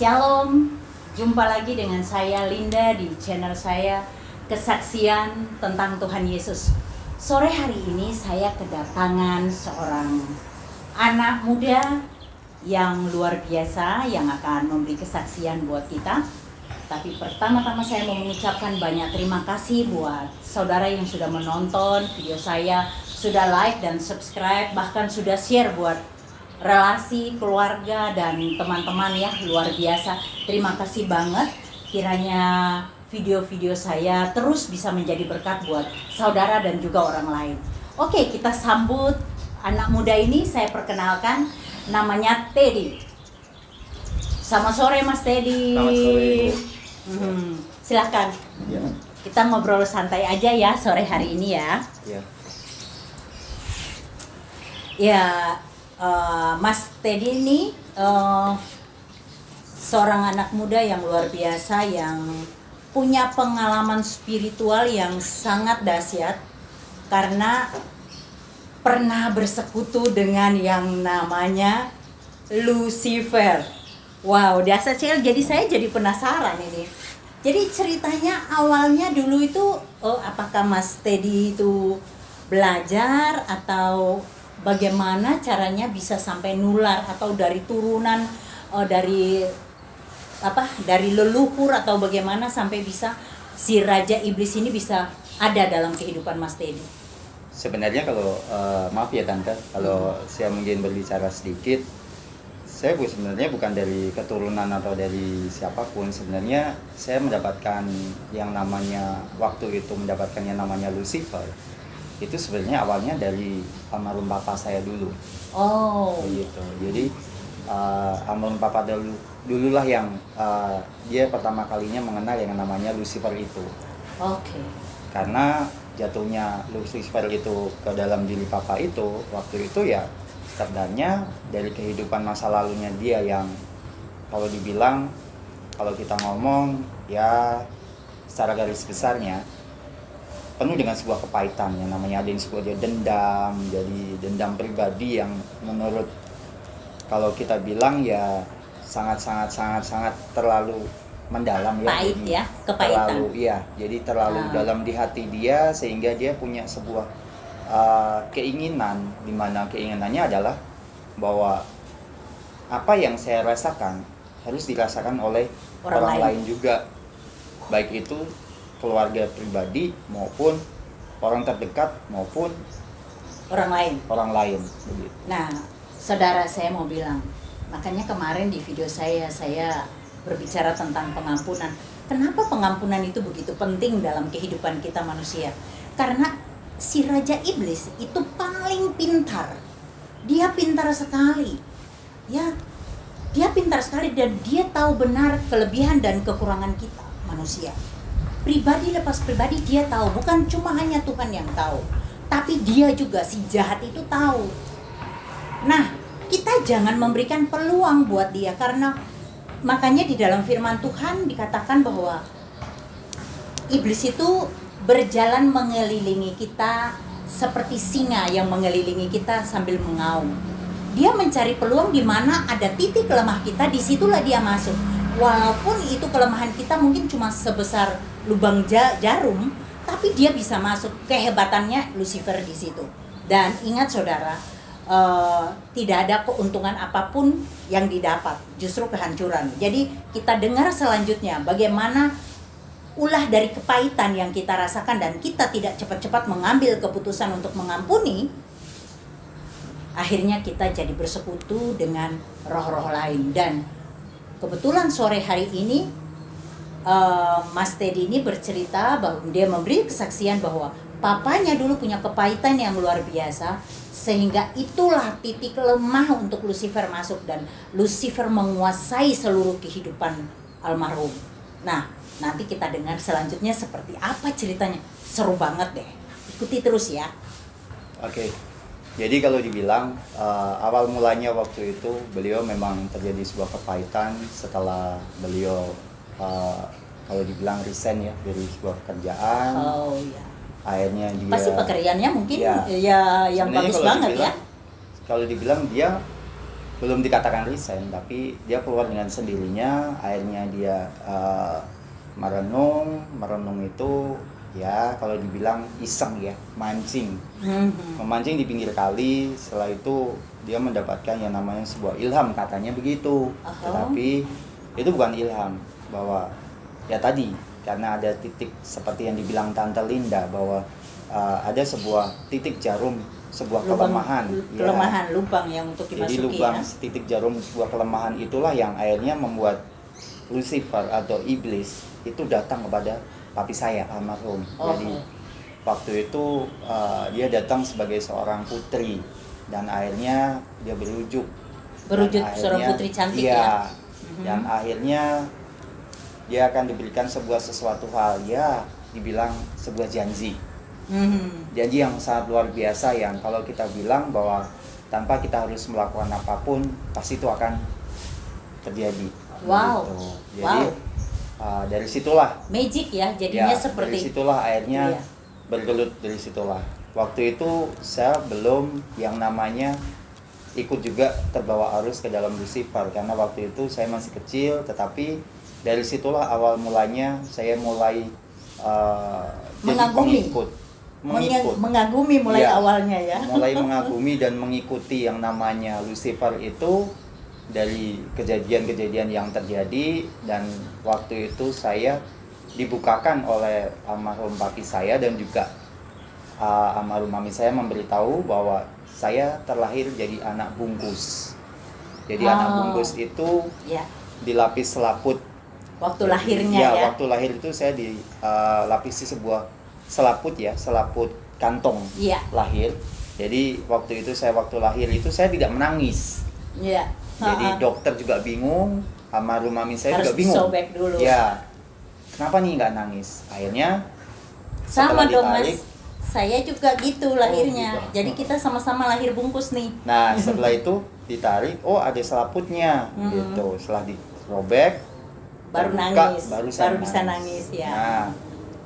Shalom, jumpa lagi dengan saya Linda di channel saya Kesaksian tentang Tuhan Yesus. Sore hari ini saya kedatangan seorang anak muda yang luar biasa yang akan memberi kesaksian buat kita. Tapi pertama-tama saya mau mengucapkan banyak terima kasih buat saudara yang sudah menonton video saya, sudah like dan subscribe, bahkan sudah share buat relasi, keluarga, dan teman-teman ya, luar biasa. Terima kasih banget. Kiranya video-video saya terus bisa menjadi berkat buat saudara dan juga orang lain. Oke, kita sambut anak muda ini. Saya perkenalkan, namanya Teddy. Selamat sore Mas Teddy. Selamat sore, Bu. Silahkan. Ya. Kita ngobrol santai aja ya sore hari ini ya. Ya. Ya, Mas Teddy ini seorang anak muda yang luar biasa yang punya pengalaman spiritual yang sangat dahsyat karena pernah bersekutu dengan yang namanya Lucifer. Wow, dahsyat sekali. Jadi saya jadi penasaran ini. Jadi ceritanya awalnya dulu itu apakah Mas Teddy itu belajar atau bagaimana caranya bisa sampai nular atau dari turunan dari leluhur atau bagaimana sampai bisa si Raja Iblis ini bisa ada dalam kehidupan Mas Teddy? Sebenarnya kalau maaf ya Tante, kalau saya mungkin berbicara sedikit, saya sebenarnya bukan dari keturunan atau dari siapapun. Sebenarnya saya mendapatkan yang namanya waktu itu mendapatkan yang namanya Lucifer. Itu sebenarnya awalnya dari almarhum papa saya dulu. Oh. Gitu. Jadi almarhum papa dululah yang dia pertama kalinya mengenal yang namanya Lucifer itu. Oke. Karena jatuhnya Lucifer itu ke dalam diri papa itu waktu itu ya sebenarnya dari kehidupan masa lalunya dia yang kalau dibilang, kalau kita ngomong ya secara garis besarnya penuh dengan sebuah kepahitan yang namanya ada yang disebut dendam, jadi dendam pribadi yang menurut kalau kita bilang ya sangat terlalu mendalam ya. Pahit jadi ya, kepahitan. Terlalu iya, jadi terlalu dalam di hati dia sehingga dia punya sebuah keinginan, di mana keinginannya adalah bahwa apa yang saya rasakan harus dirasakan oleh orang lain juga, baik itu keluarga pribadi maupun orang terdekat maupun orang lain begitu. Nah, saudara, saya mau bilang, makanya kemarin di video saya berbicara tentang pengampunan. Kenapa pengampunan itu begitu penting dalam kehidupan kita manusia? Karena si Raja Iblis itu paling pintar. Dia pintar sekali. Ya, dia pintar sekali dan dia tahu benar kelebihan dan kekurangan kita manusia. Pribadi lepas pribadi dia tahu, bukan cuma hanya Tuhan yang tahu, tapi dia juga si jahat itu tahu. Nah, kita jangan memberikan peluang buat dia, karena makanya di dalam firman Tuhan dikatakan bahwa iblis itu berjalan mengelilingi kita seperti singa yang mengelilingi kita sambil mengaum. Dia mencari peluang di mana ada titik lemah kita, disitulah dia masuk. Walaupun itu kelemahan kita mungkin cuma sebesar lubang jarum, tapi dia bisa masuk. Kehebatannya Lucifer di situ. Dan ingat saudara, tidak ada keuntungan apapun yang didapat, justru kehancuran. Jadi kita dengar selanjutnya bagaimana ulah dari kepahitan yang kita rasakan dan kita tidak cepat-cepat mengambil keputusan untuk mengampuni. Akhirnya kita jadi bersekutu dengan roh-roh lain. Dan kebetulan sore hari ini Mas Teddy ini bercerita bahwa dia memberi kesaksian bahwa papanya dulu punya kepahitan yang luar biasa, sehingga itulah titik lemah untuk Lucifer masuk dan Lucifer menguasai seluruh kehidupan almarhum. Nah, nanti kita dengar selanjutnya seperti apa ceritanya. Seru banget deh. Ikuti terus ya. Oke. Jadi kalau dibilang awal mulanya waktu itu beliau memang terjadi sebuah kepahitan setelah beliau kalau dibilang resign ya dari sebuah pekerjaan. Oh iya. Akhirnya dia pasti pekerjaannya mungkin ya yang bagus banget ya. Kalau dibilang dia belum dikatakan resign, tapi dia keluar dengan sendirinya. Akhirnya dia merenung itu ya kalau dibilang iseng ya, mancing, memancing di pinggir kali. Setelah itu dia mendapatkan yang namanya sebuah ilham, katanya begitu. Tetapi itu bukan ilham, bahwa ya tadi karena ada titik seperti yang dibilang Tante Linda, bahwa ada sebuah titik jarum, sebuah kelemahan, lubang yang untuk dimasuki. Jadi lubang titik jarum sebuah kelemahan itulah yang akhirnya membuat Lucifer atau iblis itu datang kepada papi saya almarhum. Jadi waktu itu dia datang sebagai seorang putri dan akhirnya dia berwujud seorang putri cantik ya. Dan akhirnya dia akan diberikan sesuatu hal, ya dibilang sebuah janji. Janji yang sangat luar biasa, yang kalau kita bilang bahwa tanpa kita harus melakukan apapun pasti itu akan terjadi. Wow. Gitu. Jadi dari situlah magic ya jadinya, seperti dari situlah akhirnya bergelut. Dari situlah waktu itu saya belum yang namanya ikut juga terbawa arus ke dalam Lucifer, karena waktu itu saya masih kecil. Tetapi dari situlah awal mulanya saya mulai mengagumi mulai awalnya ya. Mulai mengagumi dan mengikuti yang namanya Lucifer itu dari kejadian-kejadian yang terjadi. Dan waktu itu saya dibukakan oleh almarhum papi saya dan juga almarhum mami saya memberitahu bahwa saya terlahir jadi anak bungkus. Jadi anak bungkus itu dilapis selaput. Waktu lahirnya ya? Waktu lahir itu saya dilapisi sebuah selaput kantong lahir. Jadi waktu lahir itu saya tidak menangis. Jadi dokter juga bingung, almarhum mami saya juga bingung. Harus disobek dulu. Kenapa nih nggak nangis? Akhirnya sama dong Mas, saya juga gitu lahirnya. Gitu. Jadi kita sama-sama lahir bungkus nih. Nah setelah itu ditarik, ada selaputnya gitu. Setelah dirobek, baru nangis, baru bisa nangis ya. Nah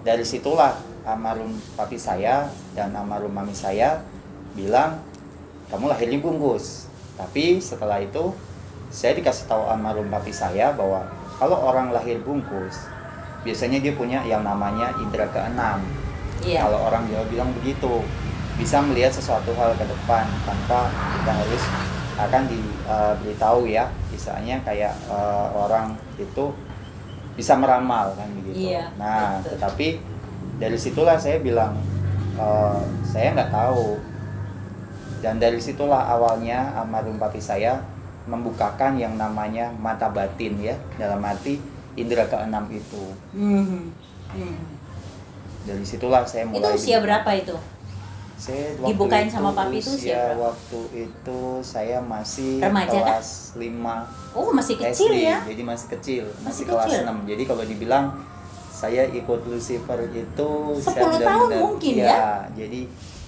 dari situlah almarhum papi saya dan almarhum mami saya bilang, kamu lahirnya bungkus. Tapi setelah itu saya dikasih tahu almarhum papi saya bahwa kalau orang lahir bungkus biasanya dia punya yang namanya indera keenam. Kalau orang Jawa bilang begitu, bisa melihat sesuatu hal ke depan tanpa kita harus akan diberitahu ya. Misalnya kayak orang itu bisa meramal kan begitu. Nah betul. Tetapi dari situlah saya bilang saya nggak tahu. Dan dari situlah awalnya almarhum papi saya membukakan yang namanya mata batin ya, dalam arti indera keenam itu. Dari situlah saya mulai. Itu usia berapa itu? Saya dibukain sama papi itu usia berapa? Waktu itu saya masih remaja, kelas 5. Oh, masih kecil SD, ya? Jadi masih kecil, masih kelas 6. Jadi kalau dibilang saya ikut Lucifer itu 10 tahun mungkin ya? Jadi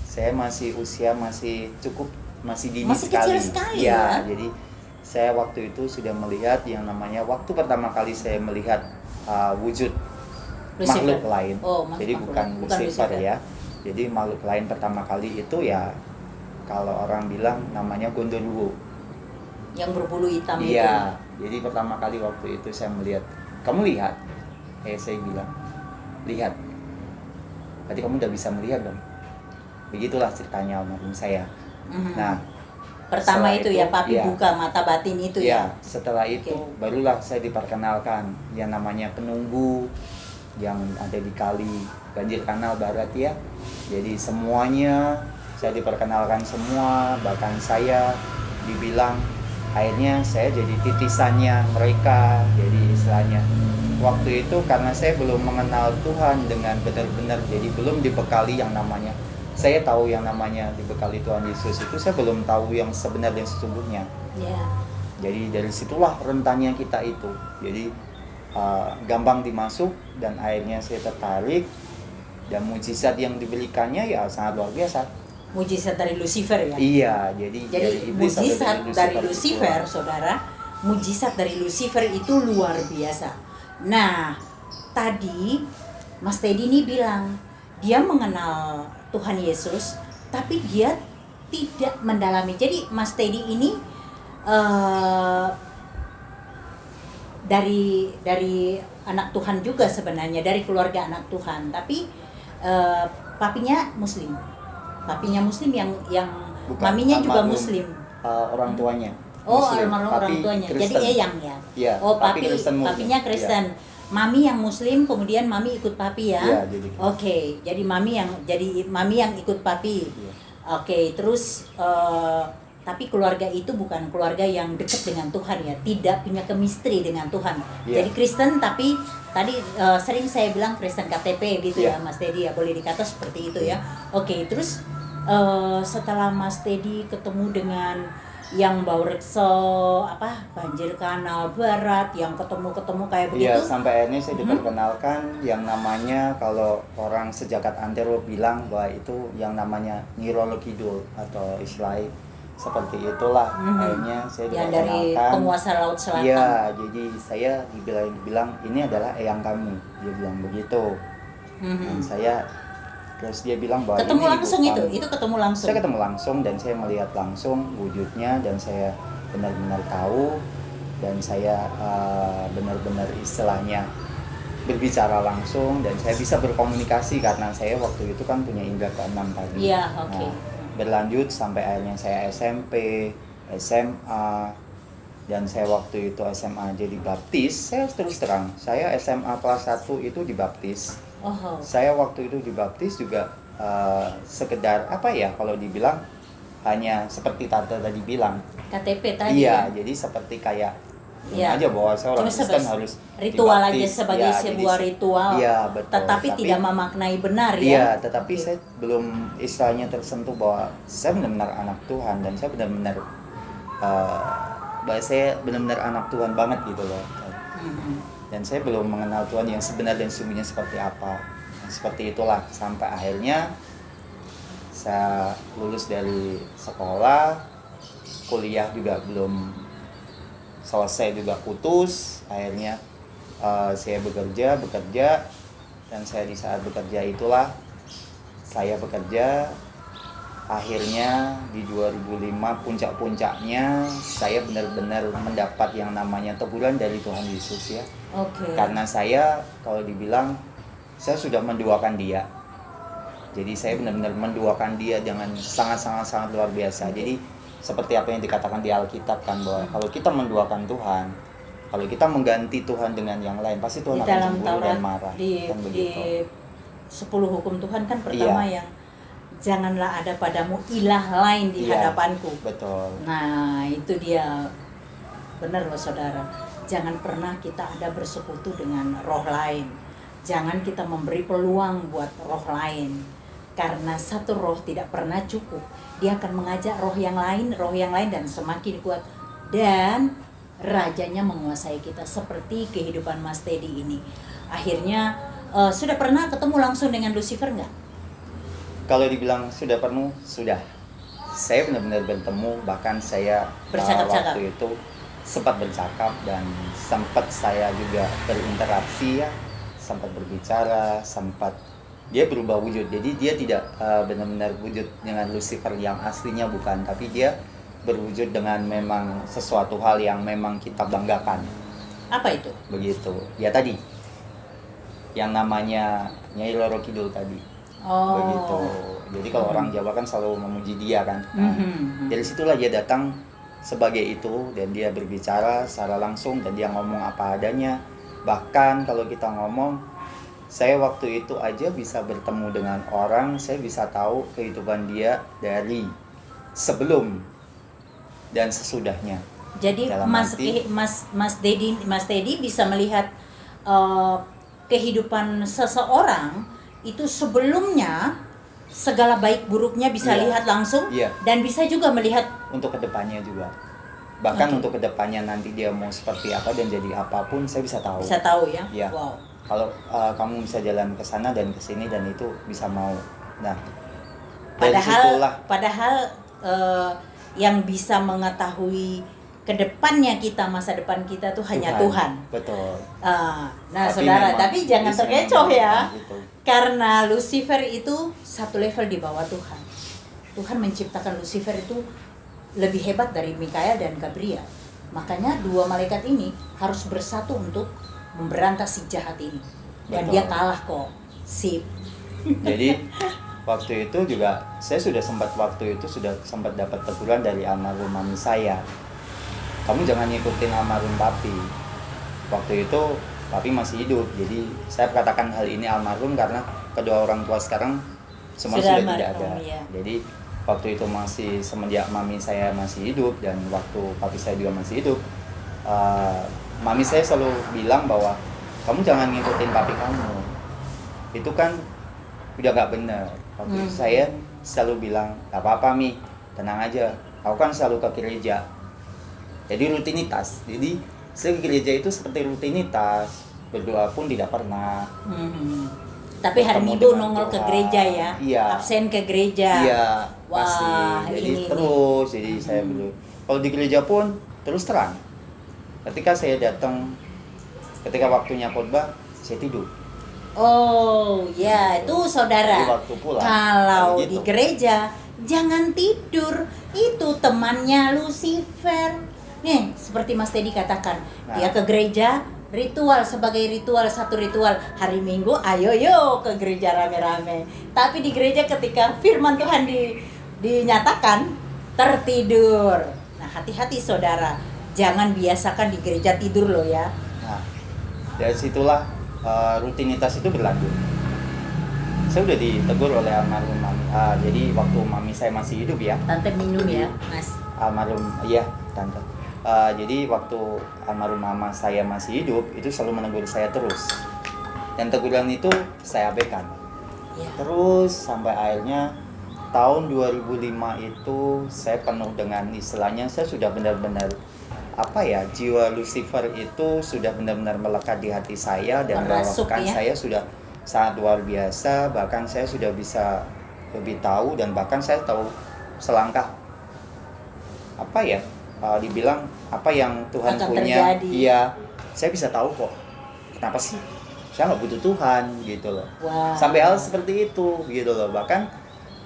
saya masih usia masih cukup dini masih sekali. Kecil sekali ya. Jadi saya waktu itu sudah melihat yang namanya waktu pertama kali saya melihat wujud Lucifer. Makhluk lain. Jadi bukan Lucifer ya. Jadi makhluk lain pertama kali itu ya kalau orang bilang namanya Gondoruo. Yang berbulu hitam itu. Iya. Jadi pertama kali waktu itu saya melihat, kamu lihat? Saya bilang, lihat. Berarti kamu udah bisa melihat dong. Begitulah ceritanya almarhum saya. Nah, pertama itu ya papi buka mata batin itu ya. Setelah itu barulah saya diperkenalkan yang namanya penunggu yang ada di kali Banjir Kanal Barat ya. Jadi semuanya saya diperkenalkan semua, bahkan saya dibilang akhirnya saya jadi titisannya mereka. Jadi istilahnya waktu itu karena saya belum mengenal Tuhan dengan benar-benar, jadi belum dibekali yang namanya, saya tahu yang namanya dibekali Tuhan Yesus itu, saya belum tahu yang sebenarnya sesungguhnya. Jadi dari situlah rentannya kita itu. Jadi gampang dimasuk dan akhirnya saya tertarik, dan mujizat yang diberikannya ya sangat luar biasa. Mujizat dari Lucifer ya? Iya, jadi mujizat dari Lucifer, saudara, mujizat dari Lucifer itu luar biasa. Nah, tadi Mas Teddy ini bilang dia mengenal Tuhan Yesus, tapi dia tidak mendalami. Jadi Mas Teddy ini eh, dari anak Tuhan juga sebenarnya, dari keluarga anak Tuhan, tapi papinya Muslim. Papinya Muslim yang Bukan, maminya juga almarhum, Muslim. orang tuanya. Oh, Muslim, almarhum papi orang tuanya. Jadi Kristen. eyang ya. Iya, Oh, papi papi Kristen murni. papinya Kristen. Iya. Mami yang Muslim, kemudian mami ikut papi ya. Iya, jadi. Oke, jadi mami yang ikut papi. Iya. Oke, terus tapi keluarga itu bukan keluarga yang dekat dengan Tuhan ya, tidak punya chemistry dengan Tuhan. Iya. Jadi Kristen, tapi tadi sering saya bilang Kristen KTP gitu ya, Iya. Mas Teddy ya, boleh dikata seperti itu ya. Oke, terus setelah Mas Teddy ketemu dengan yang Baurekso banjir kanal barat, yang ketemu kayak begitu. Iya, sampai akhirnya saya diperkenalkan yang namanya, kalau orang sejagat antero bilang bahwa itu yang namanya Nyi Roro Kidul, atau istilahnya seperti itulah. Akhirnya saya Yang diperkenalkan. dari penguasa Laut Selatan. Iya, jadi saya dibilang ini adalah eyang kamu, dia bilang begitu. Dan saya, terus dia bilang bahwa Ketemu ini langsung ibu kamu. itu ketemu langsung. Saya ketemu langsung dan saya melihat langsung wujudnya, dan saya benar-benar tahu, dan saya benar-benar istilahnya berbicara langsung, dan saya bisa berkomunikasi karena saya waktu itu kan punya indera keenam tadi. Iya, oke. Nah, berlanjut sampai akhirnya saya SMP, SMA, dan saya waktu itu SMA jadi baptis. Saya terus terang, saya SMA kelas 1 itu dibaptis. Oh. Saya waktu itu dibaptis juga sekedar kalau dibilang hanya seperti tante tadi bilang. KTP tadi. Iya, jadi seperti kayak Iya. aja bahwa saya orang Cuma Kristen harus ritual aja dibaptis. sebagai Ya, sebuah jadi, ritual. Iya, betul. Tetapi tidak memaknai benar ya. Iya, tetapi Oke. saya belum istilahnya tersentuh bahwa saya benar-benar anak Tuhan, dan saya benar-benar bahwa saya benar-benar anak Tuhan banget gitu loh. Dan saya belum mengenal Tuhan yang sebenarnya dan sesungguhnya seperti apa. Nah, seperti itulah sampai akhirnya saya lulus dari sekolah, kuliah juga belum selesai, juga putus. Akhirnya saya bekerja, dan saya di saat bekerja itulah saya bekerja. Akhirnya di 2005 puncak-puncaknya saya benar-benar mendapat yang namanya teguran dari Tuhan Yesus ya. Oke. Karena saya, kalau dibilang, saya sudah menduakan dia. Jadi saya benar-benar menduakan dia dengan sangat-sangat luar biasa. Jadi seperti apa yang dikatakan di Alkitab kan, bahwa kalau kita menduakan Tuhan, kalau kita mengganti Tuhan dengan yang lain, pasti Tuhan Di akan dalam cemburu dan Taurat marah. di Kan begitu. 10 hukum Tuhan kan pertama yang janganlah ada padamu ilah lain di Iya, hadapanku. betul. Nah, itu dia. Benar loh saudara. Jangan pernah kita ada bersekutu dengan roh lain. Jangan kita memberi peluang buat roh lain. Karena satu roh tidak pernah cukup. Dia akan mengajak roh yang lain, dan semakin kuat. Dan rajanya menguasai kita, seperti kehidupan Mas Teddy ini. Akhirnya sudah pernah ketemu langsung dengan Lucifer nggak? Kalau dibilang sudah penuh, sudah. Saya benar-benar bertemu, bahkan saya Bercakap-cakap. waktu itu sempat bercakap, dan sempat saya juga berinteraksi ya, sempat berbicara, sempat dia berubah wujud. Jadi dia tidak benar-benar wujud dengan Lucifer yang aslinya, bukan, tapi dia berwujud dengan memang sesuatu hal yang memang kita banggakan. Apa itu? Begitu. Ya tadi yang namanya Nyai Roro Kidul tadi. Oh. Begitu. Jadi kalau orang Jawa kan selalu memuji dia kan. Nah, dari situlah dia datang sebagai itu, dan dia berbicara secara langsung, dan dia ngomong apa adanya. Bahkan kalau kita ngomong, saya waktu itu aja bisa bertemu dengan orang, saya bisa tahu kehidupan dia dari sebelum dan sesudahnya. Jadi Dalam arti- Mas Teddy bisa melihat kehidupan seseorang itu sebelumnya, segala baik buruknya bisa Iya. lihat langsung. Iya. Dan bisa juga melihat Untuk kedepannya juga. Bahkan Oke. untuk kedepannya nanti dia mau seperti apa dan jadi apapun, saya bisa tahu. bisa tahu ya. Iya. Wow. Kalau kamu bisa jalan ke sana dan ke sini, dan itu bisa mau. Nah, dari Padahal situlah yang bisa mengetahui kedepannya kita, masa depan kita tuh hanya Tuhan. Betul. Nah Tapi saudara, memang tapi jangan bisa terkecoh ya, menggunakan itu. karena Lucifer itu satu level di bawah Tuhan. Tuhan menciptakan Lucifer itu lebih hebat dari Mikael dan Gabriel. Makanya dua malaikat ini harus bersatu untuk memberantas si jahat ini. Dan Betul. dia kalah kok. Sip. Jadi waktu itu juga saya sudah sempat dapat teguran dari almarhum mami saya. Kamu jangan ngikutin almarhum papi. Waktu itu papi masih hidup. Jadi saya katakan hal ini almarhum karena kedua orang tua sekarang semua sudah tidak ada. Ya. Jadi waktu itu masih semenjak mami saya masih hidup dan waktu papi saya juga masih hidup, mami saya selalu bilang bahwa kamu jangan ngikutin papi kamu. Itu kan udah gak benar. Waktu itu saya selalu bilang, gak apa-apa Mi, tenang aja. Aku kan selalu ke gereja. Jadi rutinitas. Jadi saya ke gereja itu seperti rutinitas. Berdoa pun tidak pernah. Tapi hari Ketemu Minggu dengan nongol ke Tuhan. gereja ya? Iya. Absen ke gereja? Iya, Wah, pasti. Jadi ini. terus, jadi saya berdoa. Kalau di gereja pun terus terang. Ketika saya datang, ketika waktunya khotbah, saya tidur. Oh ya, itu saudara. Jadi waktu pulang, Kalau kayak gitu. di gereja jangan tidur. Itu temannya Lucifer. Nih, seperti Mas Teddy katakan, Nah. dia ke gereja ritual sebagai ritual, satu ritual hari Minggu, ayo yo ke gereja rame-rame. Tapi di gereja ketika firman Tuhan dinyatakan tertidur. Nah, hati-hati saudara, jangan biasakan di gereja tidur loh ya. Nah, dari situlah rutinitas itu berlanjut. Saya udah ditegur oleh almarhum mami. Jadi waktu mami saya masih hidup ya. Tante minum ya, Mas. Almarhum, iya tante. Jadi waktu almarhum mama saya masih hidup itu selalu menegur saya terus. Dan teguran itu saya abaikan. Ya. Terus sampai akhirnya tahun 2005 itu saya penuh dengan istilahnya, saya sudah benar-benar jiwa Lucifer itu sudah benar-benar melekat di hati saya dan Merasuk, bahkan ya? saya sudah sangat luar biasa, bahkan saya sudah bisa lebih tahu dan bahkan saya tahu selangkah dibilang apa yang Tuhan Akan punya. terjadi. Iya, saya bisa tahu kok. Kenapa sih? Saya nggak butuh Tuhan gitu loh. Wah. Sampai hal seperti itu gitu loh. Bahkan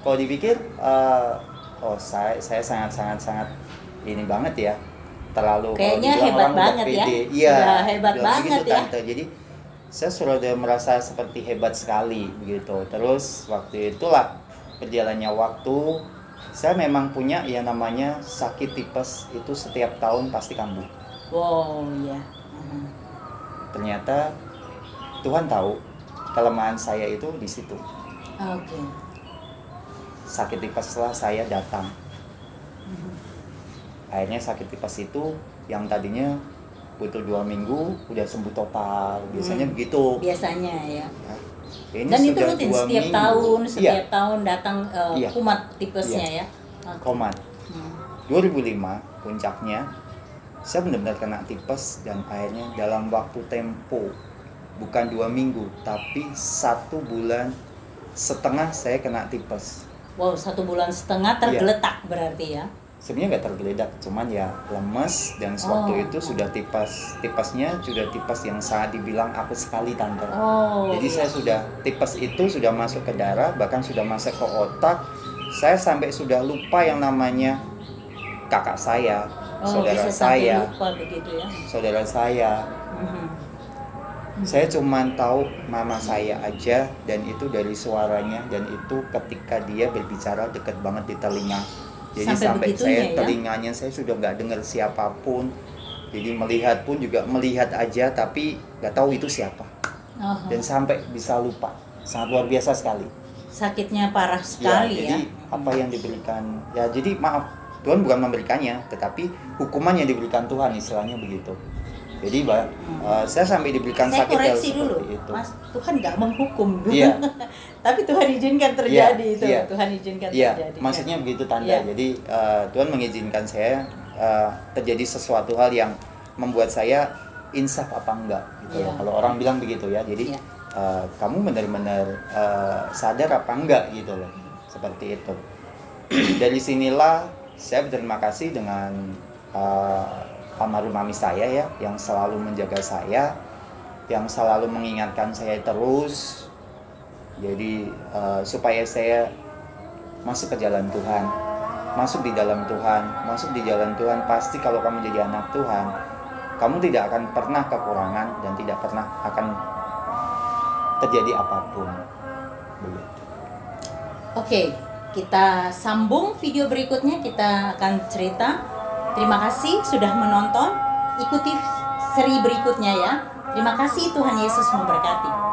kalau dipikir, saya sangat ini banget ya. Terlalu Kayaknya kalau dibilang hebat orang udah banget ya. pede. Iya. Udah hebat bilang banget begitu, ya. Tante. Jadi saya sudah merasa seperti hebat sekali begitu. Terus waktu itulah berjalannya waktu, saya memang punya yang namanya sakit tipes itu setiap tahun pasti kambuh. Wow, ya. Ternyata Tuhan tahu kelemahan saya itu di situ. Oke. Sakit tipeslah saya datang. Akhirnya sakit tipes itu yang tadinya butuh 2 minggu udah sembuh total. Biasanya begitu. Biasanya ya. Nah, ini Dan itu sudah rutin 2 setiap minggu. tahun, Iya, setiap tahun datang Iya. kumat tipesnya ya. Oke. komat. 2005 puncaknya saya benar-benar kena tipes dan akhirnya dalam waktu tempo bukan 2 minggu tapi 1,5 bulan saya kena tipes. Wow, 1,5 bulan tergeletak berarti ya. Sebenarnya nggak tergeledak, cuman ya lemes dan sewaktu itu sudah tipesnya sudah tipes yang sangat dibilang apes sekali tante. Jadi saya sudah tipes itu sudah masuk ke darah, bahkan sudah masuk ke otak. Saya sampai sudah lupa yang namanya kakak saya, saudara bisa sampai saya, lupa begitu ya. saudara saya. Saya cuman tahu mama saya aja dan itu dari suaranya dan itu ketika dia berbicara dekat banget di telinga. Jadi sampai saya ya? telinganya saya sudah nggak dengar siapapun. Jadi melihat pun juga melihat aja tapi nggak tahu itu siapa. Dan sampai bisa lupa. Sangat luar biasa sekali. Sakitnya parah sekali ya. Jadi apa yang diberikan ya, jadi maaf, Tuhan bukan memberikannya, tetapi hukuman yang diberikan Tuhan, istilahnya begitu. Jadi saya sampai diberikan Saya sakit koreksi dulu, seperti itu. Mas, Tuhan nggak menghukum. Iya. Tapi Tuhan izinkan terjadi itu. Iya. Tuhan izinkan Iya, terjadi. maksudnya begitu tanda. Iya. Jadi Tuhan mengizinkan saya terjadi sesuatu hal yang membuat saya insaf apa enggak gitu Iya. loh. Kalau orang bilang begitu ya. Jadi Iya. kamu benar-benar sadar apa enggak gitu loh. Seperti itu. Dari sinilah saya berterima kasih dengan almarhum mami saya ya, yang selalu menjaga saya, yang selalu mengingatkan saya terus. Jadi supaya saya masuk ke jalan Tuhan. masuk di dalam Tuhan, masuk di jalan Tuhan, pasti kalau kamu jadi anak Tuhan, kamu tidak akan pernah kekurangan dan tidak pernah akan terjadi apapun. Begitu. Oke, kita sambung video berikutnya, kita akan cerita. Terima kasih sudah menonton. Ikuti seri berikutnya ya. Terima kasih, Tuhan Yesus memberkati.